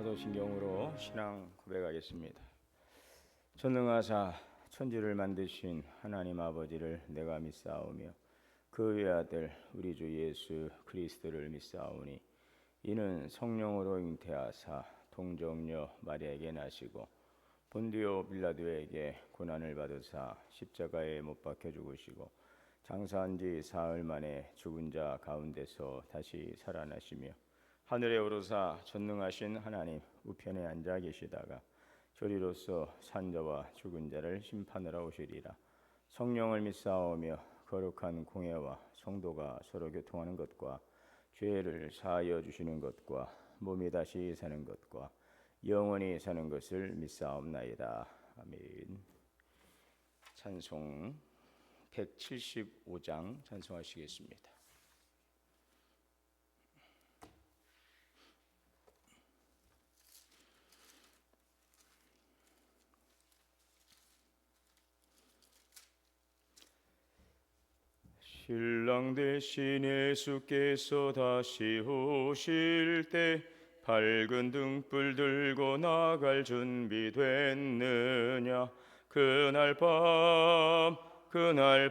사도신경으로 신앙 고백하겠습니다. 전능하사 천지를 만드신 하나님 아버지를 내가 믿사오며 그 외아들 우리 주 예수 그리스도를 믿사오니 이는 성령으로 잉태하사 동정녀 마리아에게 나시고 본디오 빌라도에게 고난을 받으사 십자가에 못 박혀 죽으시고 장사한 지 사흘 만에 죽은 자 가운데서 다시 살아나시며 하늘에 오르사 전능하신 하나님 우편에 앉아 계시다가 저리로서 산자와 죽은 자를 심판하러 오시리라. 성령을 믿사오며 거룩한 공예와 성도가 서로 교통하는 것과 죄를 사하여 주시는 것과 몸이 다시 사는 것과 영원히 사는 것을 믿사옵나이다. 아멘. 찬송 175장 찬송하시겠습니다. 신랑 대신 예수께서 다시 오실 때 밝은 등불 들고 나갈 준비 됐느냐. 그날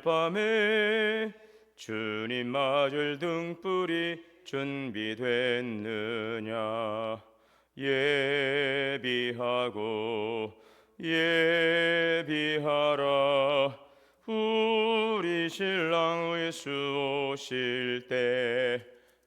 밤에 주님 맞을 등불이 준비됐느냐. 예비하라. 우리 신랑 예수 오실 때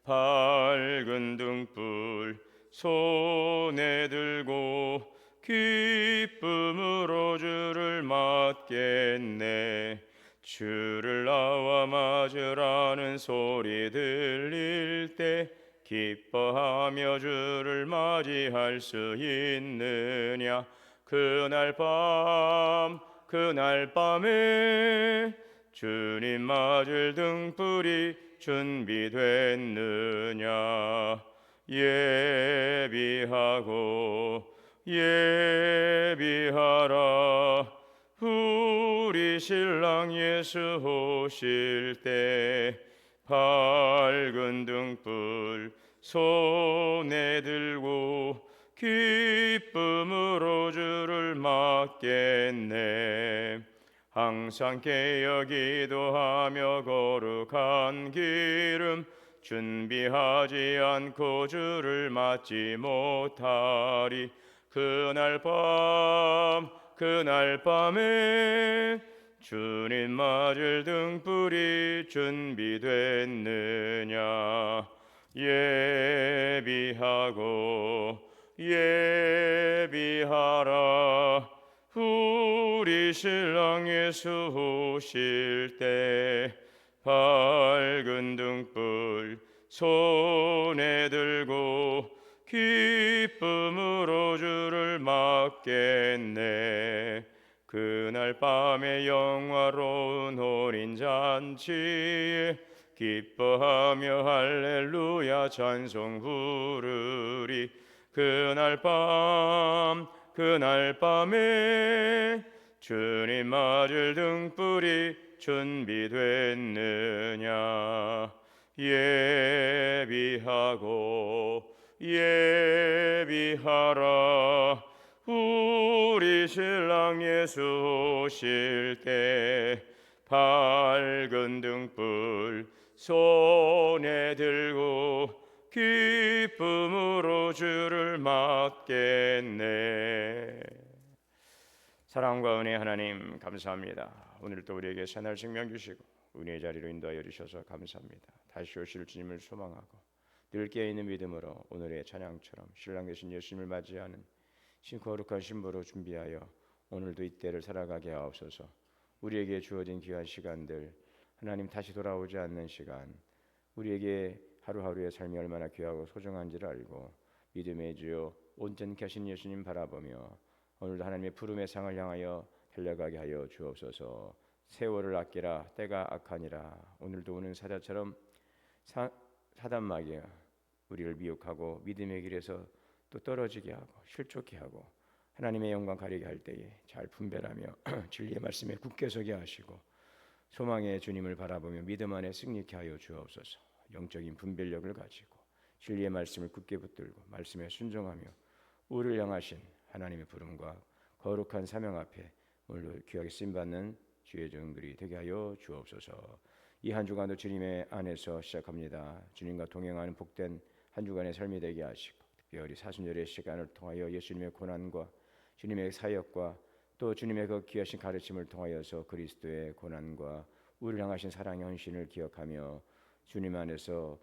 밝은 등불 손에 들고 기쁨으로 주를 맞겠네. 주를 나와 맞으라는 소리 들릴 때 기뻐하며 주를 맞이할 수 있느냐. 그날 밤에 주님 맞을 등불이 준비됐느냐. 예비하라. 우리 신랑 예수 오실 때 밝은 등불 손에 들고 기쁨으로 주를 맞겠네. 항상 깨어 기도하며 거룩한 기름 준비하지 않고 주를 맞지 못하리. 그날 밤에 주님 맞을 등불이 준비됐느냐. 예비하라. 우리 신랑 예수 오실 때 밝은 등불 손에 들고 기쁨으로 주를 맞겠네. 그날 밤에 영화로운 혼인잔치에 기뻐하며 할렐루야 찬송 부르리. 그날 밤에 주님 맞을 등불이 준비됐느냐. 예비하라. 우리 신랑 예수 오실 때 밝은 등불 손에 들고 기쁨으로 주를 맞겠네. 사랑과 은혜 하나님 감사합니다. 오늘도 우리에게 새날 생명 주시고 은혜의 자리로 인도하여 주셔서 감사합니다. 다시 오실 주님을 소망하고 늘 깨어있는 믿음으로 오늘의 찬양처럼 신랑 되신 예수님을 맞이하는 거룩한 신부로 준비하여 오늘도 이때를 살아가게 하옵소서. 우리에게 주어진 귀한 시간들 하나님 다시 돌아오지 않는 시간, 우리에게 하루하루의 삶이 얼마나 귀하고 소중한지를 알고 믿음의 주여 온전케 하신 예수님 바라보며 오늘도 하나님의 부름의 상을 향하여 달려가게 하여 주옵소서. 세월을 아끼라 때가 악하니라. 오늘도 오는 사자처럼 사단마귀가 우리를 미혹하고 믿음의 길에서 또 떨어지게 하고 실족케 하고 하나님의 영광 가리게 할 때에 잘 분별하며 진리의 말씀에 굳게 서게 하시고 소망의 주님을 바라보며 믿음 안에 승리케 하여 주옵소서. 영적인 분별력을 가지고 진리의 말씀을 굳게 붙들고 말씀에 순종하며 우리를 향하신 하나님의 부름과 거룩한 사명 앞에 오늘도 귀하게 쓰임받는 주의 종들이 되게 하여 주옵소서. 이 한 주간도 주님의 안에서 시작합니다. 주님과 동행하는 복된 한 주간의 삶이 되게 하시고, 특별히 사순절의 시간을 통하여 예수님의 고난과 주님의 사역과 또 주님의 그 귀하신 가르침을 통하여서 그리스도의 고난과 우리를 향하신 사랑의 헌신을 기억하며 주님 안에서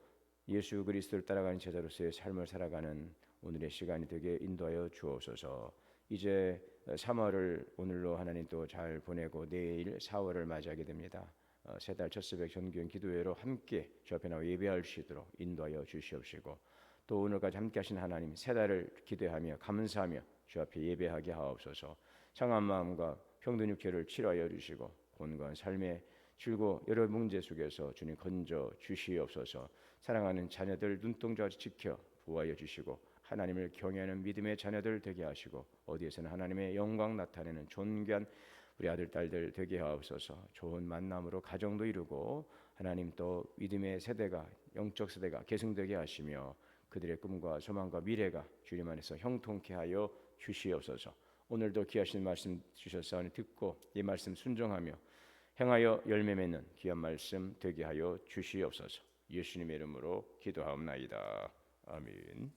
예수 그리스도를 따라가는 제자로서의 삶을 살아가는 오늘의 시간이 되게 인도하여 주옵소서. 이제 3월을 오늘로 하나님 또 잘 보내고 내일 4월을 맞이하게 됩니다. 세 달 첫 새벽 전교인 기도회로 함께 주 앞에 나와 예배할 수 있도록 인도하여 주시옵시고, 또 오늘까지 함께 하신 하나님 세 달을 기대하며 감사하며 주 앞에 예배하게 하옵소서. 상한 마음과 병든 육체를 치료하여 주시고 건강한 삶의 줄고 여러 문제 속에서 주님 건져 주시옵소서. 사랑하는 자녀들 눈동자같이 지켜 보호하여 주시고 하나님을 경외하는 믿음의 자녀들 되게 하시고 어디에서는 하나님의 영광 나타내는 존귀한 우리 아들 딸들 되게 하옵소서. 좋은 만남으로 가정도 이루고 하나님 또 믿음의 세대가 영적 세대가 계승되게 하시며 그들의 꿈과 소망과 미래가 주님 안에서 형통케 하여 주시옵소서. 오늘도 귀하신 말씀 주셨사오니 듣고 이 말씀 순종하며 행하여 열매 맺는 귀한 말씀 되게 하여 주시옵소서. 예수님의 이름으로 기도하옵나이다. 아멘.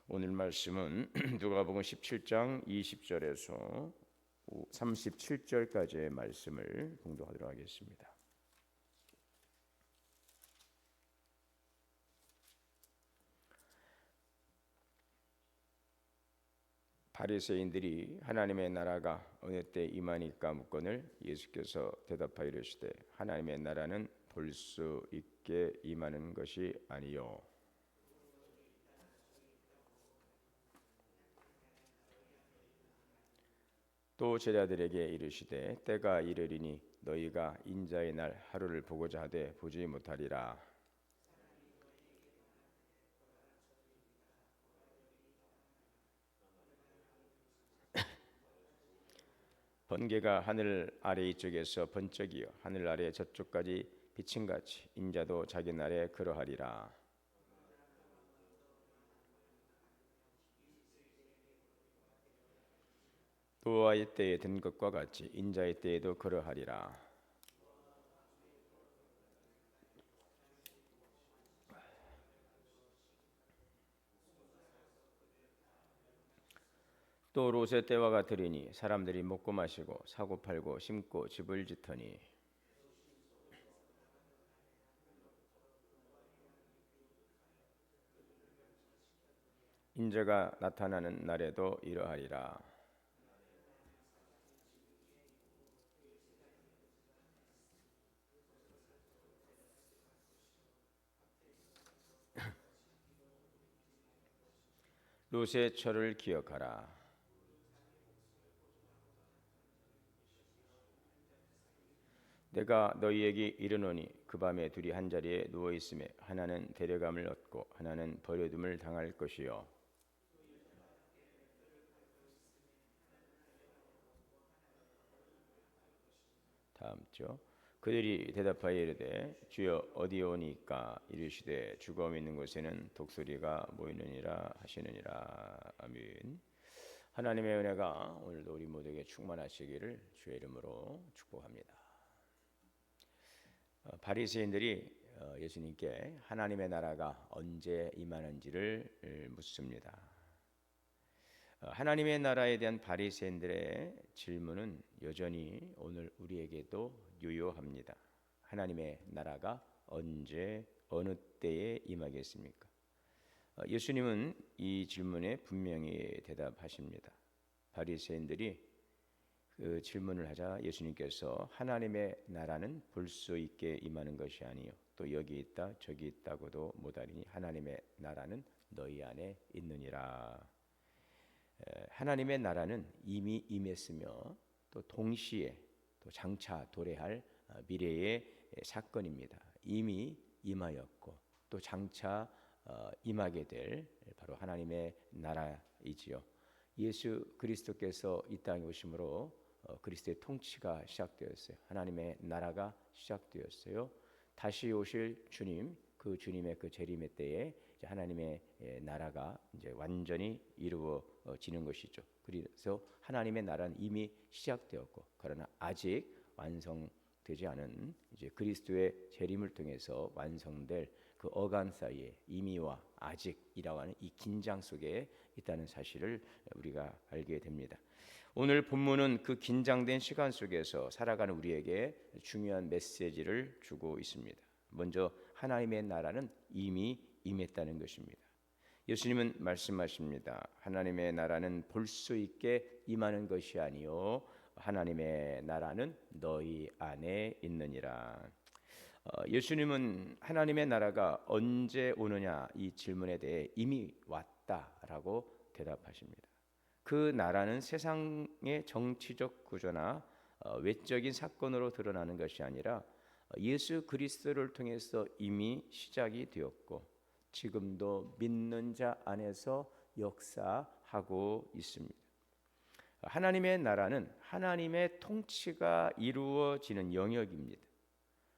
오늘 말씀은 누가복음 17장 20절에서 37절까지의 말씀을 봉독하도록 하겠습니다. 바리새인들이 하나님의 나라가 어느 때 임하니까 묻거늘 예수께서 대답하여 이르시되 하나님의 나라는 볼 수 있게 임하는 것이 아니요 또 제자들에게 이르시되 때가 이르리니 너희가 인자의 날 하루를 보고자 하되 보지 못하리라. 번개가 하늘 아래 이쪽에서 번쩍이어 하늘 아래 저쪽까지 비침같이 인자도 자기 날에 그러하리라. 노아의 때에 든 것과 같이 인자의 때에도 그러하리라. 또 롯의 때와 같으리니 사람들이 먹고 마시고 사고 팔고 심고 집을 짓더니 인자가 나타나는 날에도 이러하리라. 롯의 철을 기억하라. 내가 너희에게 이르노니 그 밤에 둘이 한 자리에 누워 있음에 하나는 데려감을 얻고 하나는 버려둠을 당할 것이요. 다음 죠. 그들이 대답하여 이르되 주여 어디에 오니까 이르시되 죽음 있는 곳에는 독수리가 모이느니라 하시느니라. 아멘. 하나님의 은혜가 오늘도 우리 모두에게 충만하시기를 주의 이름으로 축복합니다. 바리새인들이 예수님께 하나님의 나라가 언제 임하는지를 묻습니다. 하나님의 나라에 대한 바리새인들의 질문은 여전히 오늘 우리에게도 유효합니다. 하나님의 나라가 언제 어느 때에 임하겠습니까? 예수님은 이 질문에 분명히 대답하십니다. 바리새인들이 그 질문을 하자 예수님께서 하나님의 나라는 볼 수 있게 임하는 것이 아니요 또 여기 있다 저기 있다고도 못하리니 하나님의 나라는 너희 안에 있느니라. 하나님의 나라는 이미 임했으며 또 동시에 또 장차 도래할 미래의 사건입니다. 이미 임하였고 또 장차 임하게 될 바로 하나님의 나라이지요. 예수 그리스도께서 이 땅에 오심으로 그리스도의 통치가 시작되었어요. 하나님의 나라가 시작되었어요. 다시 오실 주님, 그 주님의 그 재림의 때에 이제 하나님의 나라가 이제 완전히 이루어지는 것이죠. 그래서 하나님의 나라는 이미 시작되었고, 그러나 아직 완성되지 않은 이제 그리스도의 재림을 통해서 완성될 그 어간 사이에 이미와 아직이라고 하는 이 긴장 속에 있다는 사실을 우리가 알게 됩니다. 오늘 본문은 그 긴장된 시간 속에서 살아가는 우리에게 중요한 메시지를 주고 있습니다. 먼저 하나님의 나라는 이미 임했다는 것입니다. 예수님은 말씀하십니다. 하나님의 나라는 볼 수 있게 임하는 것이 아니요 하나님의 나라는 너희 안에 있느니라. 예수님은 하나님의 나라가 언제 오느냐 이 질문에 대해 이미 왔다라고 대답하십니다. 그 나라는 세상의 정치적 구조나 외적인 사건으로 드러나는 것이 아니라 예수 그리스도를 통해서 이미 시작이 되었고 지금도 믿는 자 안에서 역사하고 있습니다. 하나님의 나라는 하나님의 통치가 이루어지는 영역입니다.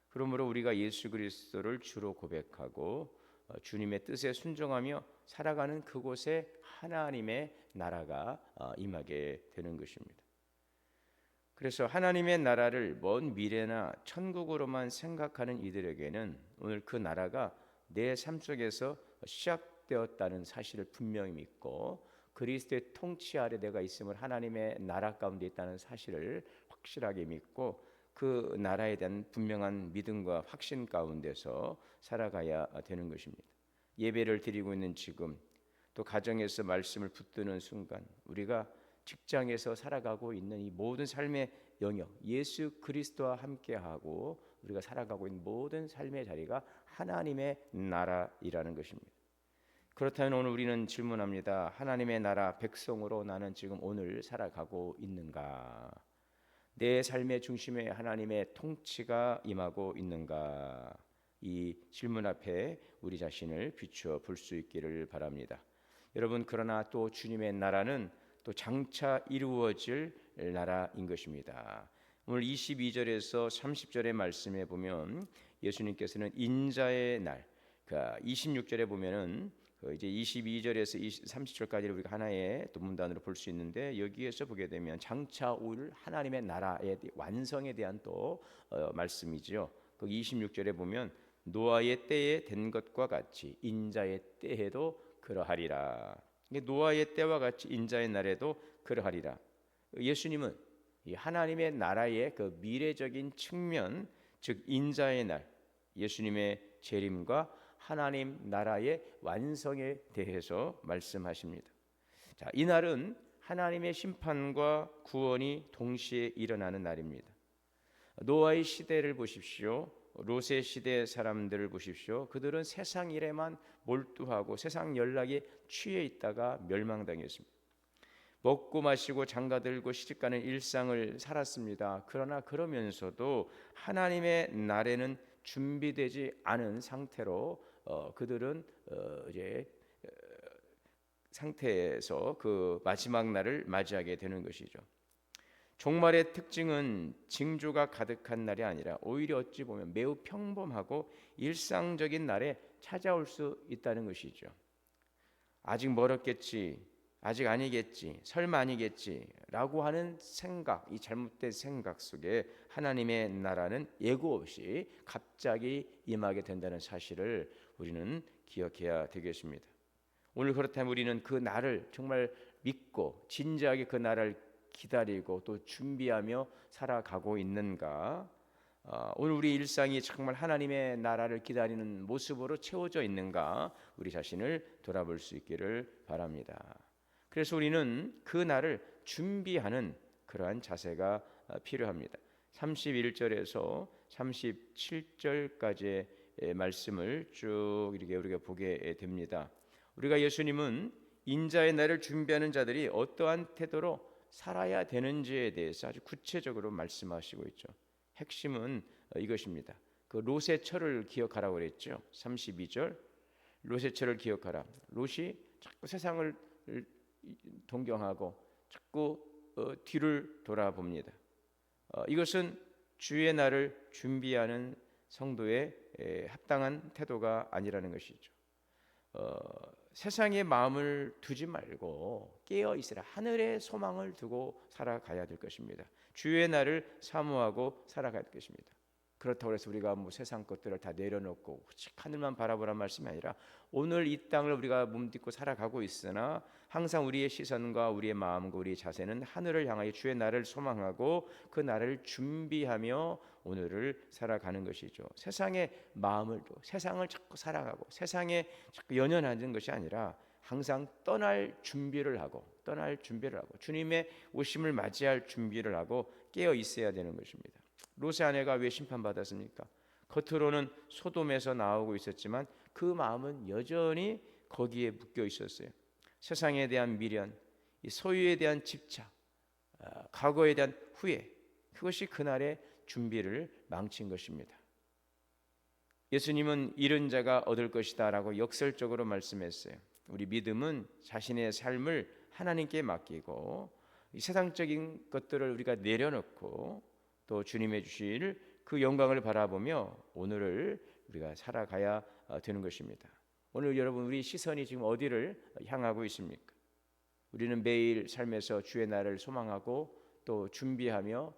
그러므로 우리가 예수 그리스도를 주로 고백하고 주님의 뜻에 순종하며 살아가는 그곳에 하나님의 나라가 임하게 되는 것입니다. 그래서 하나님의 나라를 먼 미래나 천국으로만 생각하는 이들에게는 오늘 그 나라가 내 삶 속에서 시작되었다는 사실을 분명히 믿고 그리스도의 통치 아래 내가 있음을 하나님의 나라 가운데 있다는 사실을 확실하게 믿고 그 나라에 대한 분명한 믿음과 확신 가운데서 살아가야 되는 것입니다. 예배를 드리고 있는 지금, 또 가정에서 말씀을 붙드는 순간, 우리가 직장에서 살아가고 있는 이 모든 삶의 영역, 예수 그리스도와 함께하고 우리가 살아가고 있는 모든 삶의 자리가 하나님의 나라이라는 것입니다. 그렇다면 오늘 우리는 질문합니다. 하나님의 나라 백성으로 나는 지금 오늘 살아가고 있는가? 내 삶의 중심에 하나님의 통치가 임하고 있는가? 이 질문 앞에 우리 자신을 비추어 볼 수 있기를 바랍니다. 여러분, 그러나 또 주님의 나라는 또 장차 이루어질 나라인 것입니다. 오늘 22절에서 30절의 말씀에 보면 예수님께서는 인자의 날, 그러니까 26절에 보면은 이제 22절에서 30절까지를 우리가 하나의 또 문단으로 볼 수 있는데 여기에서 보게 되면 장차 올 하나님의 나라의 완성에 대한 또 말씀이지요. 그 26절에 보면 노아의 때에 된 것과 같이 인자의 때에도 그러하리라. 노아의 때와 같이 인자의 날에도 그러하리라. 예수님은 이 하나님의 나라의 그 미래적인 측면, 즉 인자의 날, 예수님의 재림과 하나님 나라의 완성에 대해서 말씀하십니다. 자, 이 날은 하나님의 심판과 구원이 동시에 일어나는 날입니다. 노아의 시대를 보십시오. 롯의 시대 사람들을 보십시오. 그들은 세상 일에만 몰두하고 세상 연락에 취해 있다가 멸망당했습니다. 먹고 마시고 장가들고 시집가는 일상을 살았습니다. 그러나 그러면서도 하나님의 날에는 준비되지 않은 상태로 그들은 이제 상태에서 그 마지막 날을 맞이하게 되는 것이죠. 종말의 특징은 징조가 가득한 날이 아니라 오히려 어찌 보면 매우 평범하고 일상적인 날에 찾아올 수 있다는 것이죠. 아직 멀었겠지, 아직 아니겠지, 설마 아니겠지라고 하는 생각, 이 잘못된 생각 속에 하나님의 나라는 예고 없이 갑자기 임하게 된다는 사실을 우리는 기억해야 되겠습니다. 오늘 그렇다면 우리는 그 날을 정말 믿고 진지하게 그 날을 기다리고 또 준비하며 살아가고 있는가? 오늘 우리 일상이 정말 하나님의 나라를 기다리는 모습으로 채워져 있는가? 우리 자신을 돌아볼 수 있기를 바랍니다. 그래서 우리는 그 날을 준비하는 그러한 자세가 필요합니다. 31절에서 37절까지의 말씀을 쭉 이렇게 우리가 보게 됩니다. 우리가 예수님은 인자의 날을 준비하는 자들이 어떠한 태도로 살아야 되는지에 대해서 아주 구체적으로 말씀하시고 있죠. 핵심은 이것입니다. 그 롯의 철을 기억하라고 그랬죠. 32절 롯의 철을 기억하라. 롯이 자꾸 세상을 동경하고 자꾸 뒤를 돌아봅니다. 이것은 주의 날을 준비하는 성도의 합당한 태도가 아니라는 것이죠. 세상에 마음을 두지 말고 깨어 있으라. 하늘의 소망을 두고 살아가야 될 것입니다. 주의 날을 사모하고 살아가야 될 것입니다. 그렇다고 해서 우리가 세상 것들을 다 내려놓고 오직 하늘만 바라보란 말씀이 아니라 오늘 이 땅을 우리가 몸딛고 살아가고 있으나 항상 우리의 시선과 우리의 마음과 우리의 자세는 하늘을 향하여 주의 날을 소망하고 그 날을 준비하며 오늘을 살아가는 것이죠. 세상에 마음을 두고 세상을 자꾸 살아가고 세상에 자꾸 연연하는 것이 아니라 항상 떠날 준비를 하고 주님의 오심을 맞이할 준비를 하고 깨어 있어야 되는 것입니다. 롯의 아내가 왜 심판받았습니까? 겉으로는 소돔에서 나오고 있었지만 그 마음은 여전히 거기에 묶여 있었어요. 세상에 대한 미련, 소유에 대한 집착, 과거에 대한 후회, 그것이 그날의 준비를 망친 것입니다. 예수님은 잃은 자가 얻을 것이다 라고 역설적으로 말씀했어요. 우리 믿음은 자신의 삶을 하나님께 맡기고 이 세상적인 것들을 우리가 내려놓고 또 주님의 주실 그 영광을 바라보며 오늘을 우리가 살아가야 되는 것입니다. 오늘 여러분 우리 시선이 지금 어디를 향하고 있습니까? 우리는 매일 삶에서 주의 날을 소망하고 또 준비하며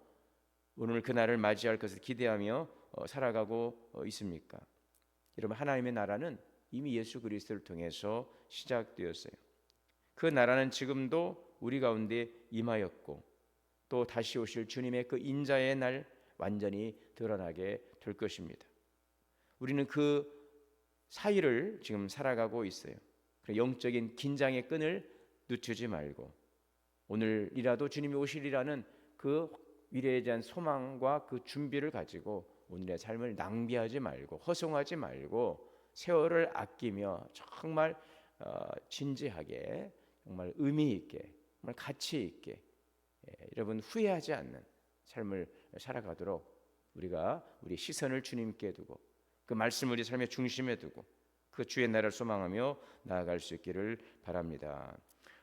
오늘 그 날을 맞이할 것을 기대하며 살아가고 있습니까? 여러분 하나님의 나라는 이미 예수 그리스도를 통해서 시작되었어요. 그 나라는 지금도 우리 가운데 임하였고 또 다시 오실 주님의 그 인자의 날 완전히 드러나게 될 것입니다. 우리는 그 사이를 지금 살아가고 있어요. 영적인 긴장의 끈을 늦추지 말고 오늘이라도 주님이 오시리라는 그 미래에 대한 소망과 그 준비를 가지고 오늘의 삶을 낭비하지 말고 허송하지 말고 세월을 아끼며 정말 진지하게 정말 의미 있게 정말 가치 있게 여러분 후회하지 않는 삶을 살아가도록 우리가 우리 시선을 주님께 두고 그 말씀을 우리 삶의 중심에 두고 그 주의 나라를 소망하며 나아갈 수 있기를 바랍니다.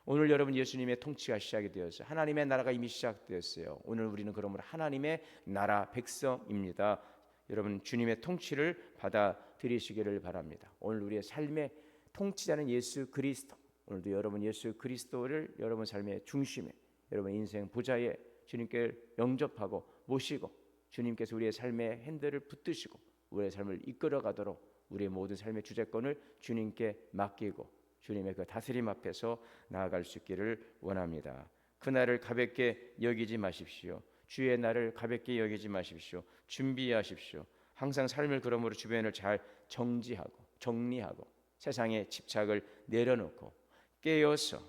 오늘 여러분 예수님의 통치가 시작이 되었어요. 하나님의 나라가 이미 시작되었어요. 오늘 우리는 그러므로 하나님의 나라 백성입니다. 여러분 주님의 통치를 받아들이시기를 바랍니다. 오늘 우리의 삶의 통치자는 예수 그리스도. 오늘도 여러분 예수 그리스도를 여러분 삶의 중심에 여러분 인생 보좌에 주님께 영접하고 모시고 주님께서 우리의 삶의 핸들을 붙드시고 우리의 삶을 이끌어가도록 우리의 모든 삶의 주재권을 주님께 맡기고 주님의 그 다스림 앞에서 나아갈 수 있기를 원합니다. 그날을 가볍게 여기지 마십시오. 주의 날을 가볍게 여기지 마십시오. 준비하십시오. 항상 삶을 그러므로 주변을 잘 정리하고 세상의 집착을 내려놓고 깨어서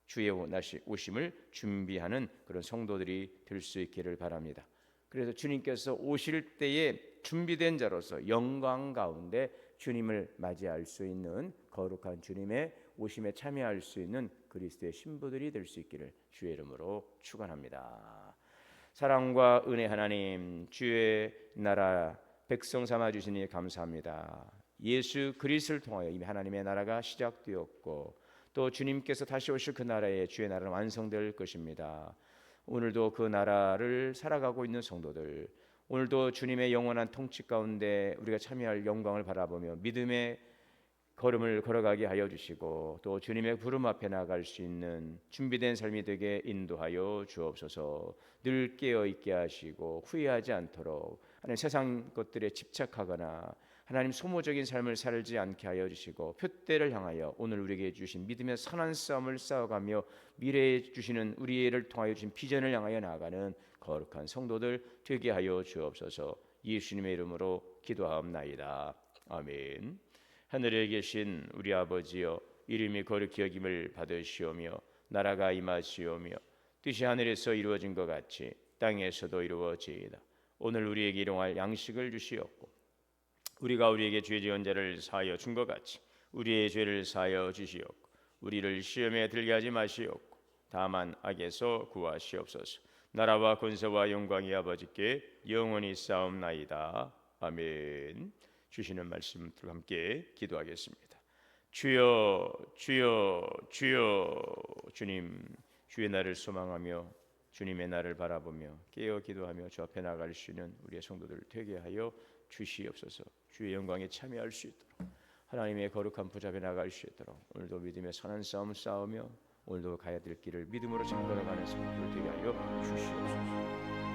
주의 오심을 준비하는 그런 성도들이 될 수 있기를 바랍니다. 그래서 주님께서 오실 때에 준비된 자로서 영광 가운데 주님을 맞이할 수 있는 거룩한 주님의 오심에 참여할 수 있는 그리스도의 신부들이 될 수 있기를 주의 이름으로 축원합니다. 사랑과 은혜 하나님 주의 나라 백성 삼아 주시니 감사합니다. 예수 그리스도를 통하여 이미 하나님의 나라가 시작되었고 또 주님께서 다시 오실 그 나라에 주의 나라는 완성될 것입니다. 오늘도 그 나라를 살아가고 있는 성도들 오늘도 주님의 영원한 통치 가운데 우리가 참여할 영광을 바라보며 믿음의 걸음을 걸어가게 하여 주시고 또 주님의 부름 앞에 나아갈 수 있는 준비된 삶이 되게 인도하여 주옵소서. 늘 깨어있게 하시고 후회하지 않도록 하나님 세상 것들에 집착하거나 하나님 소모적인 삶을 살지 않게 하여 주시고 표대를 향하여 오늘 우리에게 주신 믿음의 선한 싸움을 싸워가며 미래에 주시는 우리를 통하여 주신 비전을 향하여 나아가는 거룩한 성도들 되게 하여 주옵소서. 예수님의 이름으로 기도하옵나이다. 아멘. 하늘에 계신 우리 아버지여 이름이 거룩히 여김을 받으시오며 나라가 임하시오며 뜻이 하늘에서 이루어진 것 같이 땅에서도 이루어지이다. 오늘 우리에게 일용할 양식을 주시옵고 우리가 우리에게 죄 지은 자를 사하여 준 것 같이 우리의 죄를 사하여 주시옵고 우리를 시험에 들게 하지 마시옵고 다만 악에서 구하시옵소서. 나라와 권세와 영광이 아버지께 영원히 싸움나이다. 아멘. 주시는 말씀들 함께 기도하겠습니다. 주여 주여 주여. 주님 주의 날을 소망하며 주님의 날을 바라보며 깨어 기도하며 주 앞에 나갈 수 있는 우리의 성도들 되게 하여 주시옵소서. 주의 영광에 참여할 수 있도록 하나님의 거룩한 부잡에 나갈 수 있도록 오늘도 믿음의 선한 싸움 싸우며 오늘도 가야 될 길을 믿음으로 잘 걸어가는 성도들 되게 하여 주시옵소서.